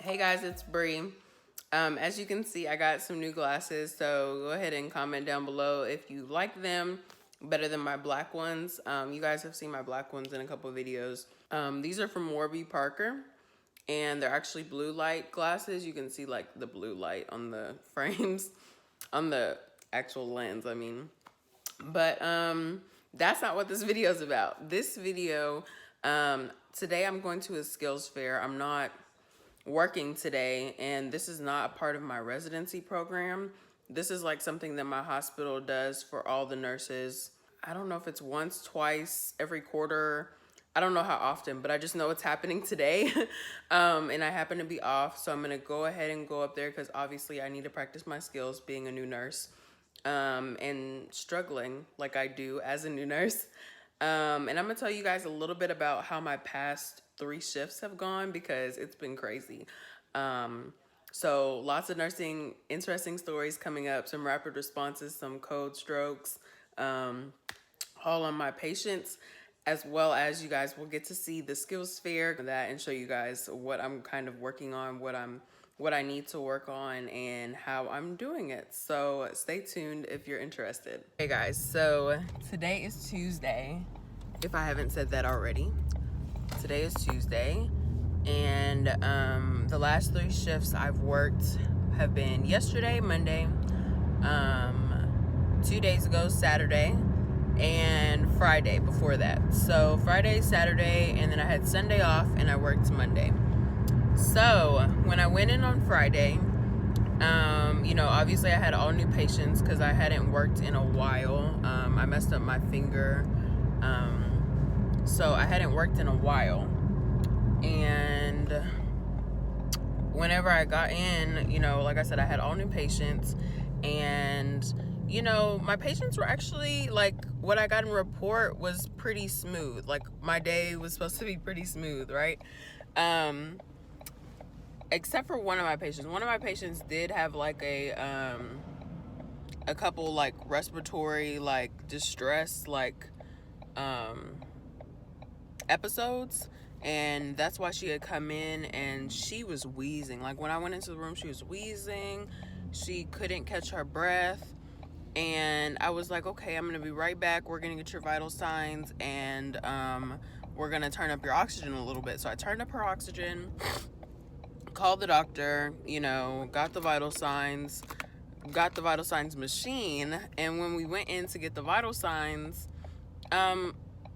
Hey guys, it's Bree. As you can see, I got some new glasses, so go ahead and comment down below if you like them better than my black ones. You guys have seen my black ones in a couple of videos. These are from Warby Parker, and they're actually blue light glasses. You can see like the blue light on the frames, on the actual lens, I mean. But that's not what this video is about. This video, today I'm going to a skills fair. I'm not working today, and this is not a part of my residency program. This is like something that my hospital does for all the nurses. I don't know if it's once, twice, every quarter. I don't know how often, but I just know it's happening today. And I happen to be off, so I'm gonna go ahead and go up there because obviously I need to practice my skills being a new nurse, and struggling like I do as a new nurse. And I'm gonna tell you guys a little bit about how my past 3 shifts have gone because it's been crazy. So lots of nursing, interesting stories coming up, some rapid responses, some code strokes, all on my patients, as well as you guys will get to see the skills fair that and show you guys what I'm kind of working on, what I need to work on, and how I'm doing it. So stay tuned if you're interested. Hey guys, so today is Tuesday, if I haven't said that already. Today is Tuesday, and the last 3 shifts I've worked have been yesterday, Monday, 2 days ago, Saturday, and Friday before that. So Friday, Saturday, and then I had Sunday off, and I worked Monday. So when I went in on Friday, you know, obviously I had all new patients because I hadn't worked in a while. I messed up my finger, so I hadn't worked in a while. And whenever I got in, you know, like I said, I had all new patients, and you know, my patients were actually, like, what I got in report was pretty smooth. Like, my day was supposed to be pretty smooth, right? Except for one of my patients. One of my patients did have like a couple like respiratory like distress like episodes, and that's why she had come in, and she was wheezing. Like, when I went into the room, she was wheezing. She couldn't catch her breath, and I was like, okay, I'm gonna be right back. We're gonna get your vital signs, and we're gonna turn up your oxygen a little bit. So I turned up her oxygen, called the doctor, you know, got the vital signs machine, and when we went in to get the vital signs,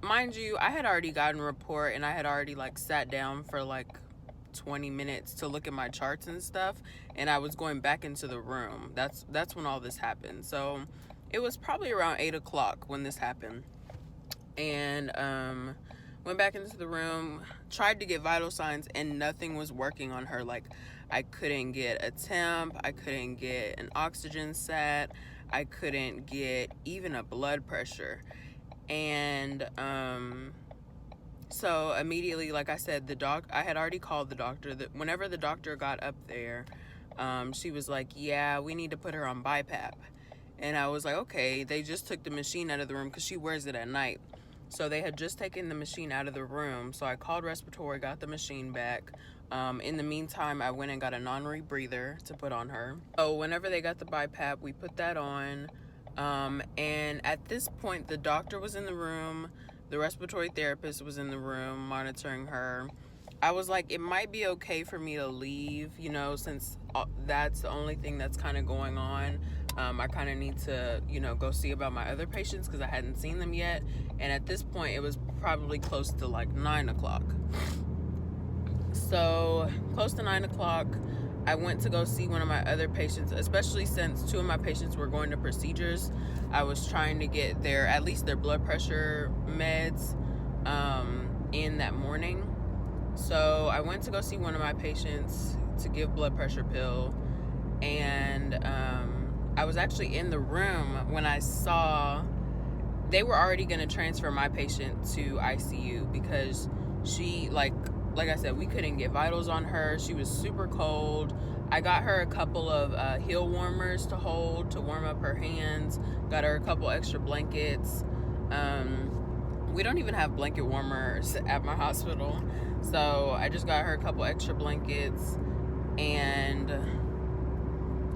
mind you, I had already gotten a report, and I had already like sat down for like 20 minutes to look at my charts and stuff, and I was going back into the room. That's when all this happened. So it was probably around 8 o'clock when this happened, and went back into the room, tried to get vital signs, and nothing was working on her. Like, I couldn't get a temp, I couldn't get an oxygen set, I couldn't get even a blood pressure. And so immediately, like I said, I had already called the doctor. Whenever the doctor got up there, she was like, yeah, we need to put her on BiPAP. And I was like, okay. They just took the machine out of the room because she wears it at night. So they had just taken the machine out of the room. So I called respiratory, got the machine back. In the meantime, I went and got a non-rebreather to put on her. So whenever they got the BiPAP, we put that on. And at this point, the doctor was in the room. The respiratory therapist was in the room monitoring her. I was like, it might be okay for me to leave, you know, since that's the only thing that's kind of going on. I kind of need to, you know, go see about my other patients because I hadn't seen them yet. And at this point, it was probably close to like 9 o'clock. So close to 9 o'clock, I went to go see one of my other patients, especially since 2 of my patients were going to procedures. I was trying to get at least their blood pressure meds in that morning. So I went to go see one of my patients to give blood pressure pill, and I was actually in the room when I saw they were already going to transfer my patient to ICU because she, like I said, we couldn't get vitals on her. She was super cold. I got her a couple of heel warmers to hold to warm up her hands. Got her a couple extra blankets. We don't even have blanket warmers at my hospital, so I just got her a couple extra blankets. And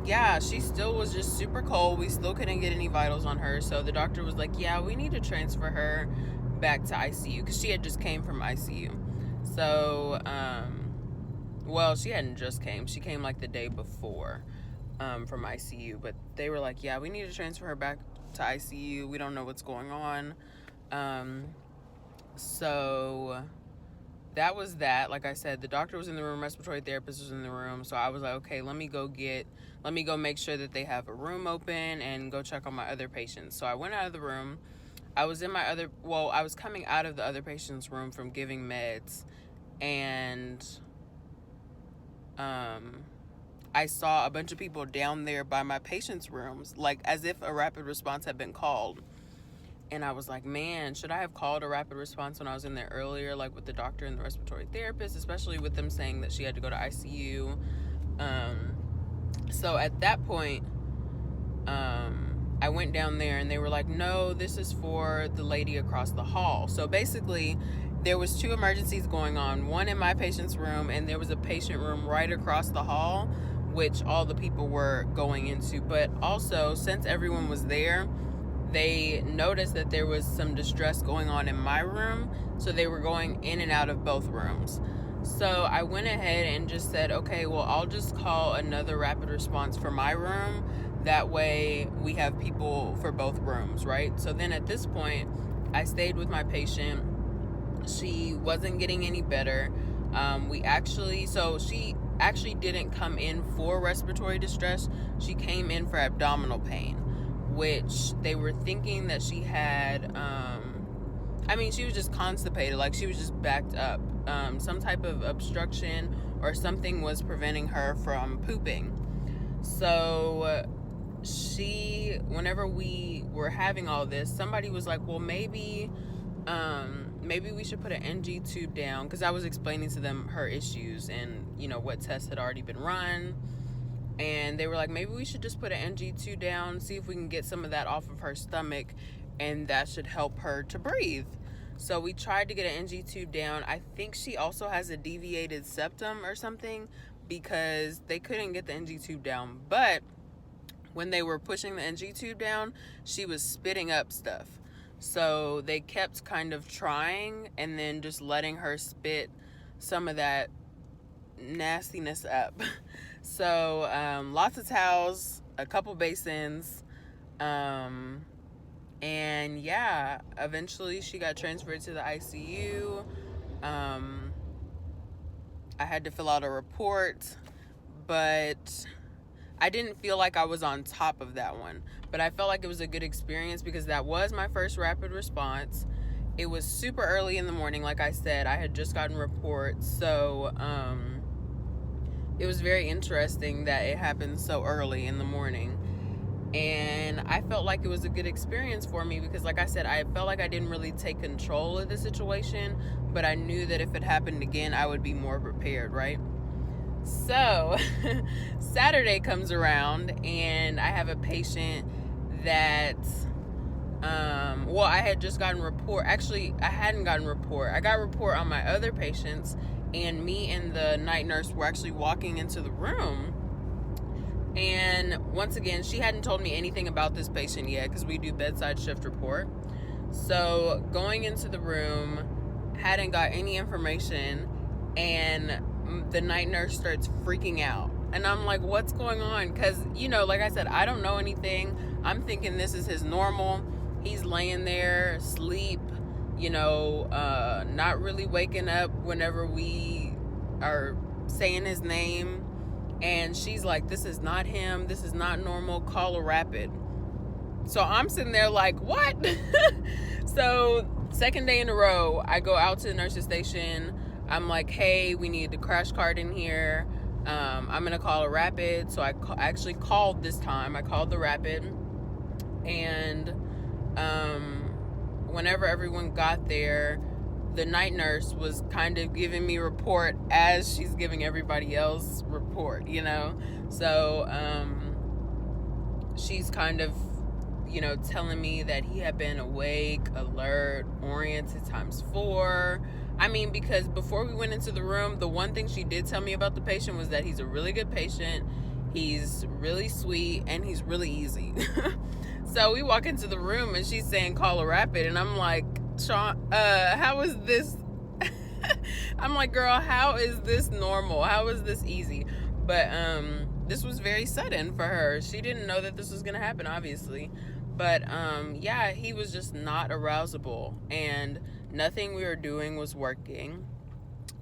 yeah, she still was just super cold. We still couldn't get any vitals on her. So the doctor was like, yeah, we need to transfer her back to ICU, because she had just came from ICU. So, well, she hadn't just came. She came like the day before from ICU. But they were like, yeah, we need to transfer her back to ICU. We don't know what's going on. So that was that. Like I said, the doctor was in the room, respiratory therapist was in the room. So I was like, okay, let me go make sure that they have a room open and go check on my other patients. So I went out of the room. I was coming out of the other patient's room from giving meds, and I saw a bunch of people down there by my patient's rooms, like as if a rapid response had been called. And I was like, man, should I have called a rapid response when I was in there earlier, like with the doctor and the respiratory therapist, especially with them saying that she had to go to ICU. So at that point, I went down there and they were like, no, this is for the lady across the hall. So basically, there was 2 emergencies going on, one in my patient's room, and there was a patient room right across the hall, which all the people were going into. But also, since everyone was there, they noticed that there was some distress going on in my room, so they were going in and out of both rooms. So I went ahead and just said, okay, well, I'll just call another rapid response for my room. That way we have people for both rooms, right? So then at this point, I stayed with my patient. She wasn't getting any better. She actually didn't come in for respiratory distress. She came in for abdominal pain, which they were thinking that she had, she was just constipated, like she was just backed up. Some type of obstruction or something was preventing her from pooping. So whenever we were having all this, somebody was like, well, maybe we should put an NG tube down, because I was explaining to them her issues and, what tests had already been run. And they were like, maybe we should just put an NG tube down, see if we can get some of that off of her stomach, and that should help her to breathe. So we tried to get an NG tube down. I think she also has a deviated septum or something, because they couldn't get the NG tube down. But when they were pushing the NG tube down, she was spitting up stuff. So they kept kind of trying and then just letting her spit some of that nastiness up. So lots of towels, a couple basins, and yeah, eventually she got transferred to the ICU. I had to fill out a report, but I didn't feel like I was on top of that one. But I felt like it was a good experience, because that was my first rapid response. It was super early in the morning. Like I said, I had just gotten reports. So it was very interesting that it happened so early in the morning. And I felt like it was a good experience for me, because like I said, I felt like I didn't really take control of the situation, but I knew that if it happened again, I would be more prepared, right? So Saturday comes around and I have a patient that, I had just gotten report. Actually, I hadn't gotten report. I got report on my other patients, and me and the night nurse were actually walking into the room. And once again, she hadn't told me anything about this patient yet, because we do bedside shift report. So going into the room, hadn't got any information, and the night nurse starts freaking out. And I'm like, what's going on? Because, like I said, I don't know anything. I'm thinking this is his normal. He's laying there, asleep, not really waking up whenever we are saying his name. And she's like, this is not him. This is not normal. Call a rapid. So I'm sitting there like, what? So second day in a row, I go out to the nurse's station. I'm like, hey, we need the crash cart in here. I'm going to call a rapid. So I actually called this time. I called the rapid. And whenever everyone got there, the night nurse was kind of giving me report as she's giving everybody else report, So she's kind of, telling me that he had been awake, alert, oriented ×4. I mean, because before we went into the room, the one thing she did tell me about the patient was that he's a really good patient, he's really sweet, and he's really easy. So we walk into the room and she's saying call a rapid, and I'm like, Sean, how is this? I'm like, girl, how is this normal? How is this easy? But this was very sudden for her. She didn't know that this was gonna happen, obviously. But yeah, he was just not arousable, and nothing we were doing was working.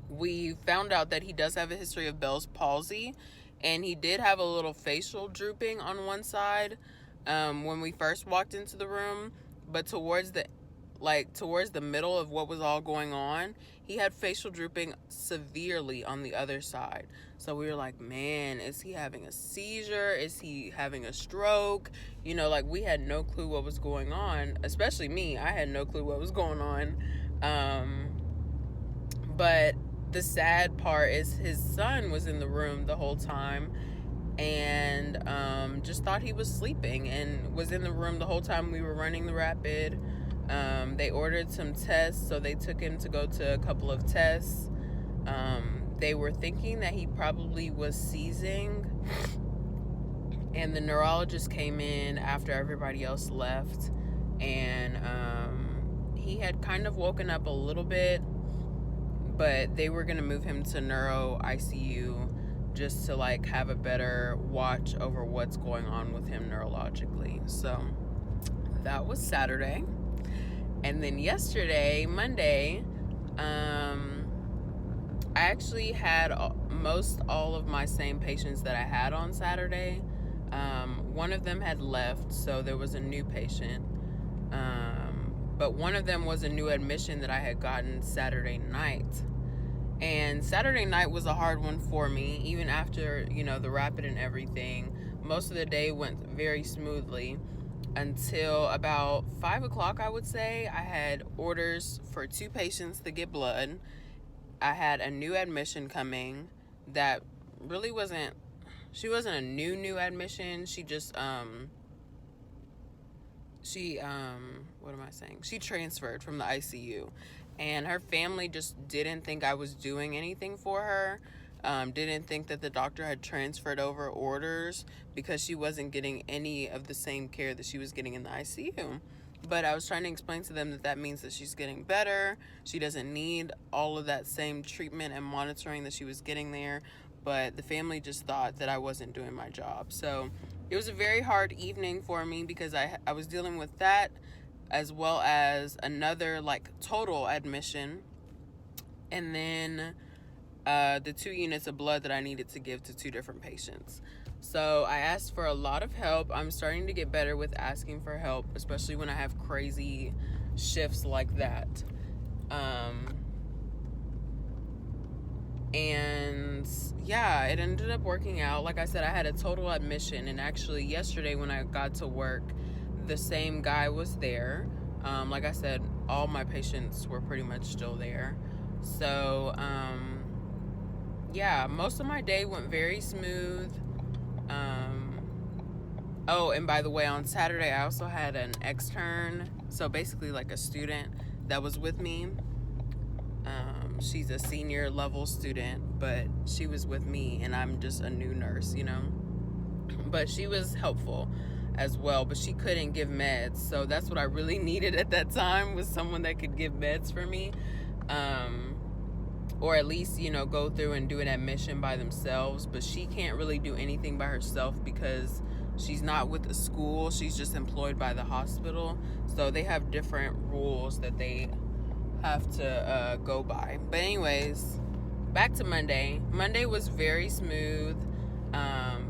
We found out that he does have a history of Bell's palsy, and he did have a little facial drooping on one side when we first walked into the room. But towards the middle of what was all going on, he had facial drooping severely on the other side. So we were like, man, is he having a seizure? Is he having a stroke? You know, like, we had no clue what was going on, especially me. I had no clue what was going on. But the sad part is his son was in the room the whole time, and just thought he was sleeping, and was in the room the whole time we were running the rapid. They ordered some tests, so they took him to go to a couple of tests. They were thinking that he probably was seizing, and the neurologist came in after everybody else left, and he had kind of woken up a little bit, but they were going to move him to neuro ICU just to like have a better watch over what's going on with him neurologically. So that was Saturday. And then yesterday, Monday, I actually had most all of my same patients that I had on Saturday. One of them had left, so there was a new patient. But one of them was a new admission that I had gotten Saturday night. And Saturday night was a hard one for me, even after, you know, the rapid and everything. Most of the day went very smoothly until about 5 o'clock, I would say. I had orders for 2 patients to get blood. I had a new admission coming that really wasn't, she wasn't a new admission. She just, she transferred from the ICU, and her family just didn't think I was doing anything for her. Didn't think that the doctor had transferred over orders because she wasn't getting any of the same care that she was getting in the ICU. But I was trying to explain to them that means that she's getting better. She doesn't need all of that same treatment and monitoring that she was getting there. But the family just thought that I wasn't doing my job. So it was a very hard evening for me because I was dealing with that, as well as another like total admission, and then the 2 units of blood that I needed to give to 2 different patients. So I asked for a lot of help. I'm starting to get better with asking for help, especially when I have crazy shifts like that. And yeah, it ended up working out. Like I said, I had a total admission, and actually yesterday when I got to work, the same guy was there. Like I said, all my patients were pretty much still there. So yeah, most of my day went very smooth. Oh, and by the way, on Saturday I also had an extern, so basically like a student that was with me. She's a senior level student, but she was with me, and I'm just a new nurse, you know. But she was helpful as well, but she couldn't give meds, so that's what I really needed at that time, was someone that could give meds for me, or at least, you know, go through and do an admission by themselves. But she can't really do anything by herself because she's not with the school, she's just employed by the hospital, so they have different rules that they have to go by. But anyways, back to Monday. Monday was very smooth.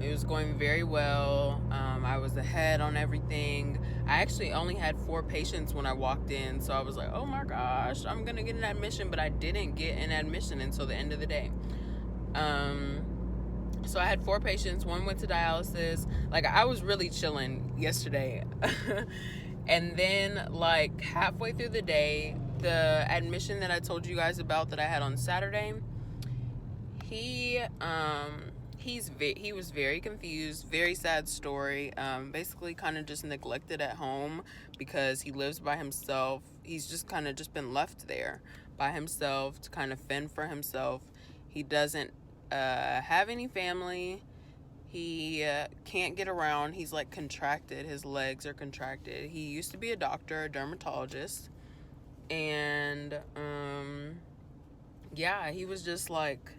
It was going very well. I was ahead on everything. I actually only had 4 patients when I walked in, so I was like, oh my gosh, I'm gonna get an admission, but I didn't get an admission until the end of the day. So I had 4 patients. 1 went to dialysis. Like, I was really chilling yesterday. And then like halfway through the day, the admission that I told you guys about that I had on Saturday, he was very confused, very sad story. Basically kind of just neglected at home because he lives by himself. He's just kind of just been left there by himself to kind of fend for himself. He doesn't have any family. He can't get around. He's like contracted. His legs are contracted. He used to be a doctor, a dermatologist. And yeah, he was just like,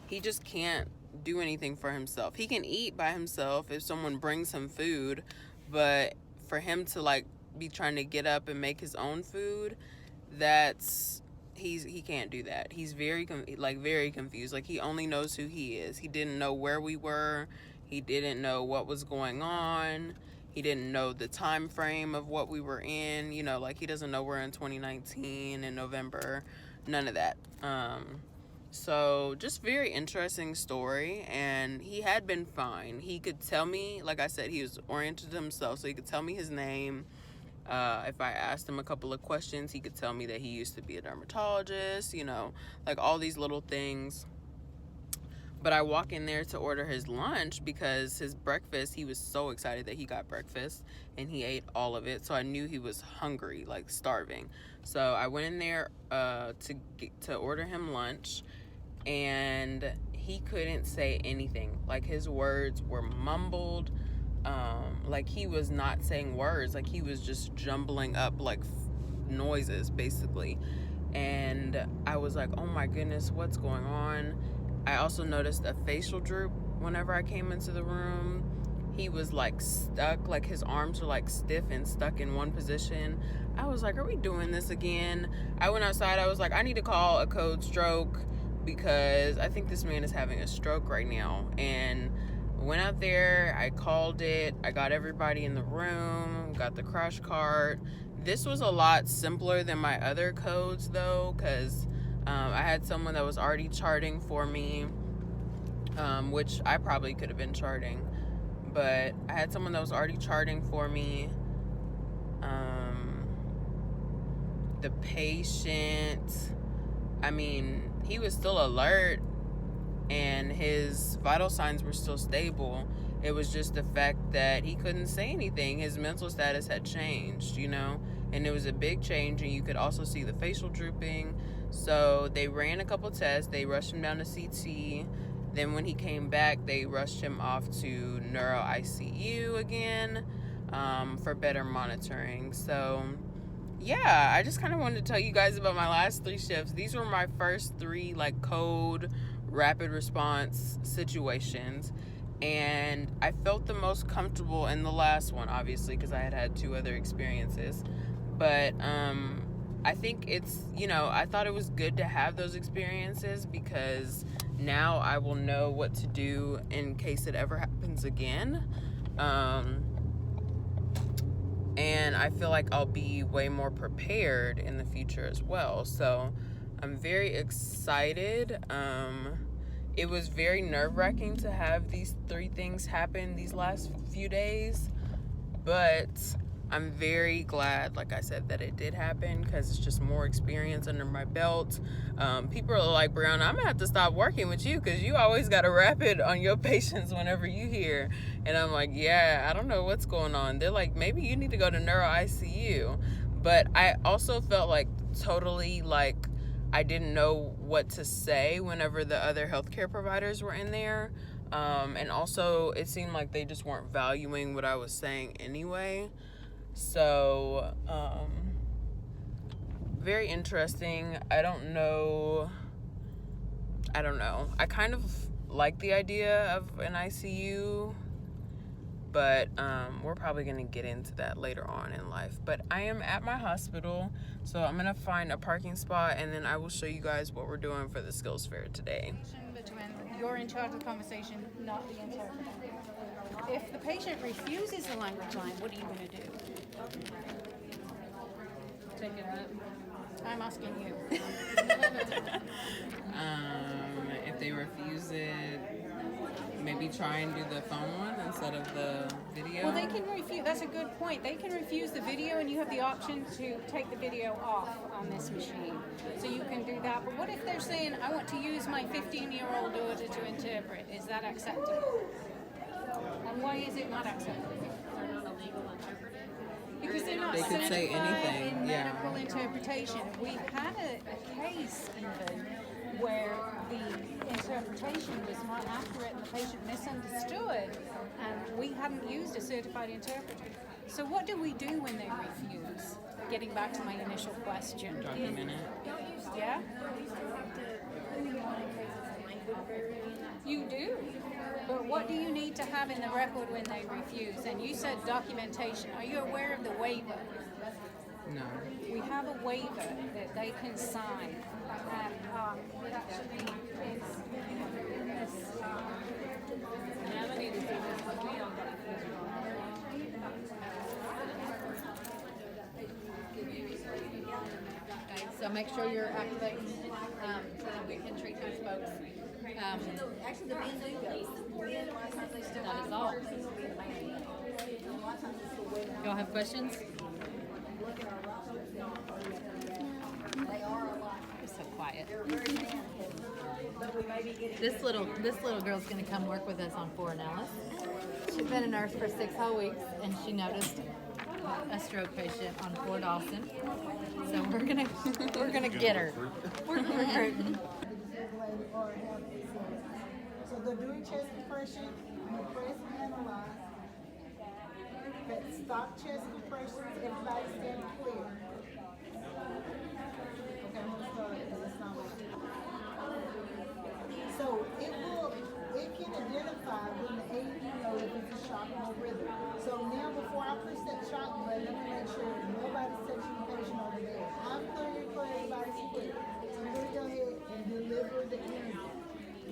he just can't do anything for himself. He can eat by himself if someone brings him food, but for him to like be trying to get up and make his own food, he can't do that. He's very confused. Like, he only knows who he is. He didn't know where we were. He didn't know what was going on. He didn't know the time frame of what we were in. You know, like, he doesn't know we're in 2019 in November. None of that. So just very interesting story. And he had been fine. He could tell me, like I said, he was oriented to himself, so he could tell me his name. If I asked him a couple of questions, he could tell me that he used to be a dermatologist, you know, like all these little things. But I walk in there to order his lunch because his breakfast, he was so excited that he got breakfast and he ate all of it. So I knew he was hungry, like starving. So I went in there to order him lunch, and he couldn't say anything. Like, his words were mumbled. Like, he was not saying words. Like, he was just jumbling up like noises basically. And I was like, oh my goodness, what's going on? I also noticed a facial droop whenever I came into the room. He was like stuck, like his arms were like stiff and stuck in one position. I was like, are we doing this again? I went outside. I was like, I need to call a code stroke because I think this man is having a stroke right now. And went out there, I called it, I got everybody in the room, got the crash cart. This was a lot simpler than my other codes though, because I had someone that was already charting for me, which I probably could have been charting, but I had someone that was already charting for me. The patient, I mean, he was still alert and his vital signs were still stable. It was just the fact that he couldn't say anything. His mental status had changed, you know, and it was a big change, and you could also see the facial drooping. So they ran a couple tests. They rushed him down to CT. Then when he came back, they rushed him off to neuro ICU again for better monitoring. So yeah, I just kind of wanted to tell you guys about my last 3 shifts. These were my first 3 like code rapid response situations, and I felt the most comfortable in the last one, obviously, because I had 2 other experiences. But I think it's, you know, I thought it was good to have those experiences because now I will know what to do in case it ever happens again. And I feel like I'll be way more prepared in the future as well. So I'm very excited. It was very nerve-wracking to have these 3 things happen these last few days, but I'm very glad, like I said, that it did happen because it's just more experience under my belt. People are like, Brianna, I'm gonna have to stop working with you because you always got a rapid on your patients whenever you hear. And I'm like, yeah, I don't know what's going on. They're like, maybe you need to go to neuro ICU. But I also felt like totally like I didn't know what to say whenever the other healthcare providers were in there. And also it seemed like they just weren't valuing what I was saying anyway. So, very interesting. I don't know. I kind of like the idea of an ICU, but we're probably going to get into that later on in life. But I am at my hospital, so I'm going to find a parking spot, and then I will show you guys what we're doing for the skills fair today. You're in charge of the conversation, not the interpreter. If the patient refuses the language line, what are you going to do? Take it up. I'm asking you. If they refuse it, maybe try and do the phone one instead of the video. Well, they can refuse. That's a good point. They can refuse the video, and you have the option to take the video off on this machine. So you can do that. But what if they're saying, I want to use my 15-year-old daughter to interpret? Is that acceptable? And why is it not acceptable? They're not a legal interpreter. Because they're not They could say certified anything, in yeah. medical interpretation. We've had a case even where the interpretation was not accurate and the patient misunderstood, and we hadn't used a certified interpreter. So what do we do when they refuse? Getting back to my initial question. Document it. Yeah? You do. But what do you need to have in the record when they refuse? And you said documentation. Are you aware of the waiver? No. We have a waiver that they can sign. And it actually is in this. Okay, so make sure you're activating so that we can treat those folks. Actually, the men do go. Men, a lot of times they still That is all. Y'all have questions? They are a lot. You're so quiet. They're very man-heavy. But we may be getting This little girl's gonna come work with us on Fort Nellis. She's been a nurse for 6 whole weeks, and she noticed a stroke patient on Fort Dawson. So we're gonna get her. We're recruiting. So they're doing chest compression, you press and analyze. But stop chest compressions, everybody stand clear. Okay, I'm gonna start because it's not like. So it can identify when the AED knows if it's a shock or a rhythm. So now before I push that shock button, let me make sure nobody's touching the patient over there. I'm clear for everybody's clear. So I'm gonna go ahead and deliver the energy.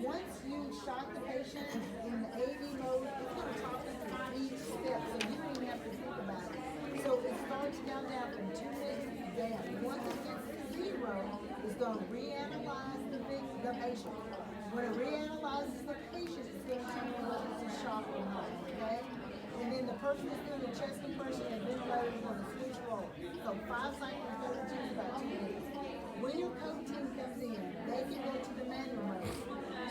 Once you shock the patient in the AED mode, it's gonna talk you through each step, so you don't even have to think about it. So it starts down from 2 minutes down. Once it gets to 0, it's gonna reanalyze the patient. When it reanalyzes the patient, it's going to tell you whether it's a shock or not, okay? And then the person that's doing the chest compression and ventilator is going to switch roles. So 5 cycles go to about 2 minutes. When your code team comes in, they can go to the manual mode.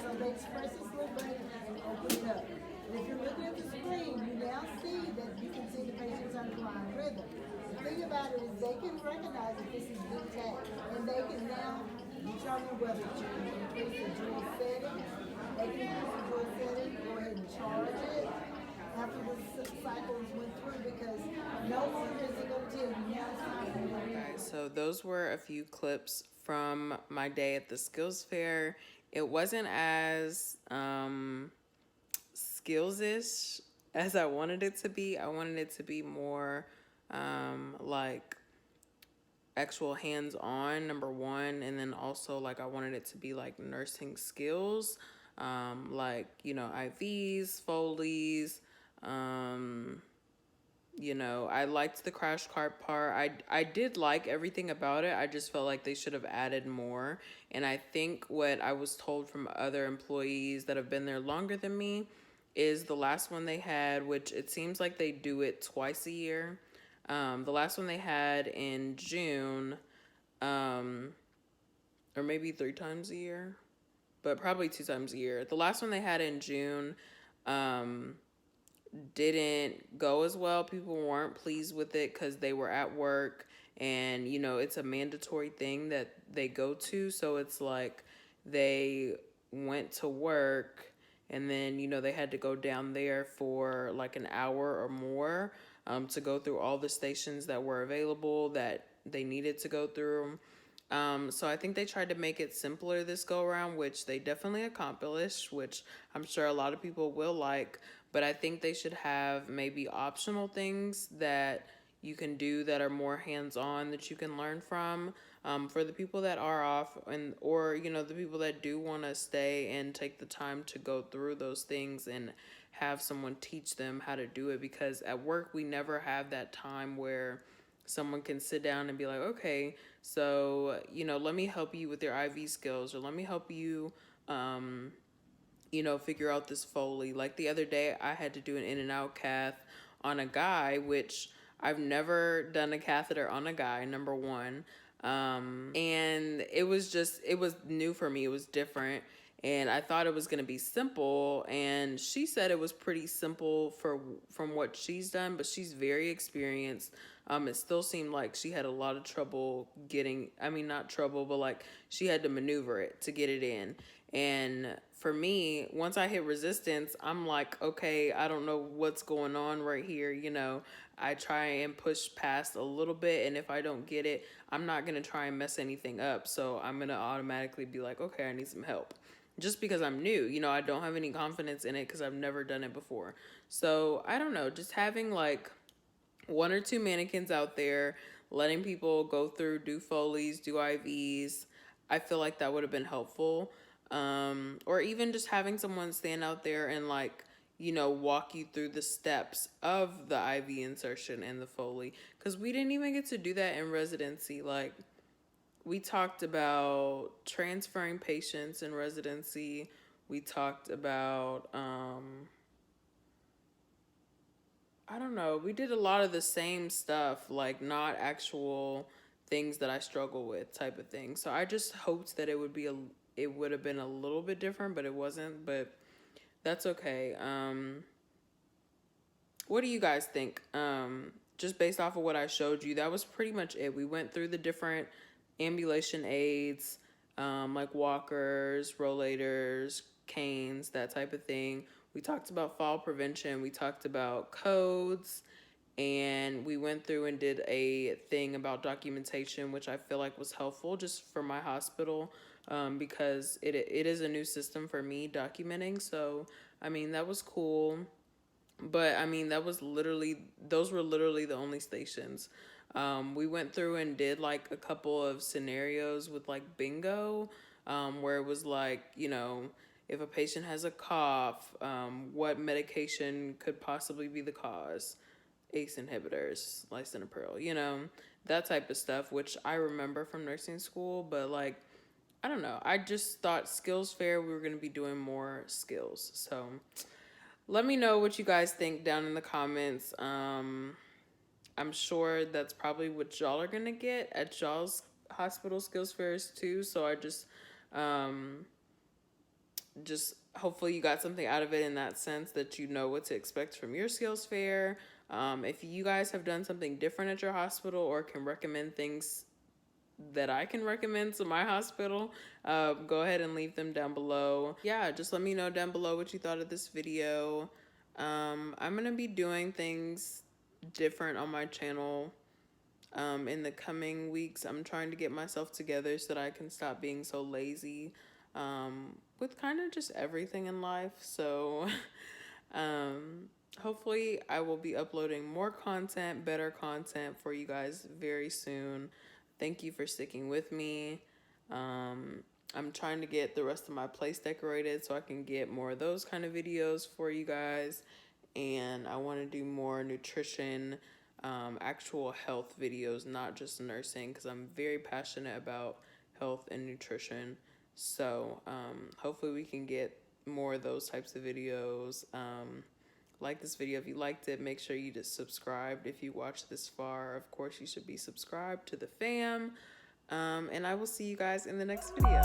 So they express this little button and open it up. And if you're looking at the screen, you now see that you can see the patient's underlying rhythm. The thing about it is they can recognize that this is big tag, and they can now determine whether to increase the drill setting. They can increase the drill setting, go ahead and charge it after the cycles went through, because no longer is it going to tell you now it's time for you to read. Guys, so those were a few clips from my day at the skills fair. It wasn't as skills-ish as I wanted it to be. I wanted it to be more like actual hands-on, number one, and then also like I wanted it to be like nursing skills, like, you know, IVs, Foleys, you know, I liked the crash cart part. I did like everything about it. I just felt like they should have added more. And I think what I was told from other employees that have been there longer than me is the last one they had, which it seems like they do it twice a year. The last one they had in June, or maybe 3 times a year, but probably 2 times a year. The last one they had in June, didn't go as well. People weren't pleased with it because they were at work, and you know, it's a mandatory thing that they go to. So it's like they went to work and then, you know, they had to go down there for like an hour or more to go through all the stations that were available that they needed to go through. So I think they tried to make it simpler this go around, which they definitely accomplished, which I'm sure a lot of people will like. But I think they should have maybe optional things that you can do that are more hands-on that you can learn from, for the people that are off, and or, you know, the people that do want to stay and take the time to go through those things and have someone teach them how to do it. Because at work we never have that time where someone can sit down and be like, okay, so, you know, let me help you with your IV skills, or let me help you you know, figure out this Foley. Like the other day, I had to do an in and out cath on a guy, which I've never done a catheter on a guy, number one. And it was new for me. It was different. and I thought it was going to be simple, and she said it was pretty simple from what she's done, but she's very experienced. It still seemed like she had a lot of trouble getting, I mean, not trouble, but like she had to maneuver it to get it in. And for me, once I hit resistance, I'm like, okay, I don't know what's going on right here. You know, I try and push past a little bit, and if I don't get it, I'm not going to try and mess anything up. So I'm going to automatically be like, okay, I need some help. Just because I'm new, you know, I don't have any confidence in it because I've never done it before. So I don't know, just having like one or two mannequins out there, letting people go through, do Foleys, do IVs. I feel like that would have been helpful. Or even just having someone stand out there and like, you know, walk you through the steps of the IV insertion and the Foley. Because we didn't even get to do that in residency. Like, we talked about transferring patients in residency. We talked about, I don't know, we did a lot of the same stuff, like not actual things that I struggle with type of thing. So I just hoped that it would have been a little bit different, but it wasn't, but that's okay. What do you guys think? Just based off of what I showed you, that was pretty much it. We went through the different ambulation aids, like walkers, rollators, canes, that type of thing. We talked about fall prevention. We talked about codes, and we went through and did a thing about documentation, which I feel like was helpful just for my hospital, because it is a new system for me documenting. So, I mean, that was cool. But I mean, those were literally the only stations. We went through and did like a couple of scenarios with like bingo, where it was like, you know, if a patient has a cough, what medication could possibly be the cause? ACE inhibitors, lisinopril, you know, that type of stuff, which I remember from nursing school. But like, I don't know. I just thought skills fair, we were going to be doing more skills. So let me know what you guys think down in the comments. I'm sure that's probably what y'all are gonna get at y'all's hospital skills fairs too. So I just hopefully you got something out of it in that sense, that you know what to expect from your skills fair. If you guys have done something different at your hospital or can recommend things that I can recommend to my hospital, go ahead and leave them down below. Yeah, just let me know down below what you thought of this video. I'm gonna be doing things different on my channel in the coming weeks. I'm trying to get myself together so that I can stop being so lazy with kind of just everything in life. So hopefully I will be uploading more content, better content for you guys very soon. Thank you for sticking with me. I'm trying to get the rest of my place decorated so I can get more of those kind of videos for you guys. And I want to do more nutrition, actual health videos, not just nursing, because I'm very passionate about health and nutrition. So hopefully we can get more of those types of videos. Like this video if you liked it. Make sure you just subscribed if you watched this far. Of course, you should be subscribed to the fam. And I will see you guys in the next video.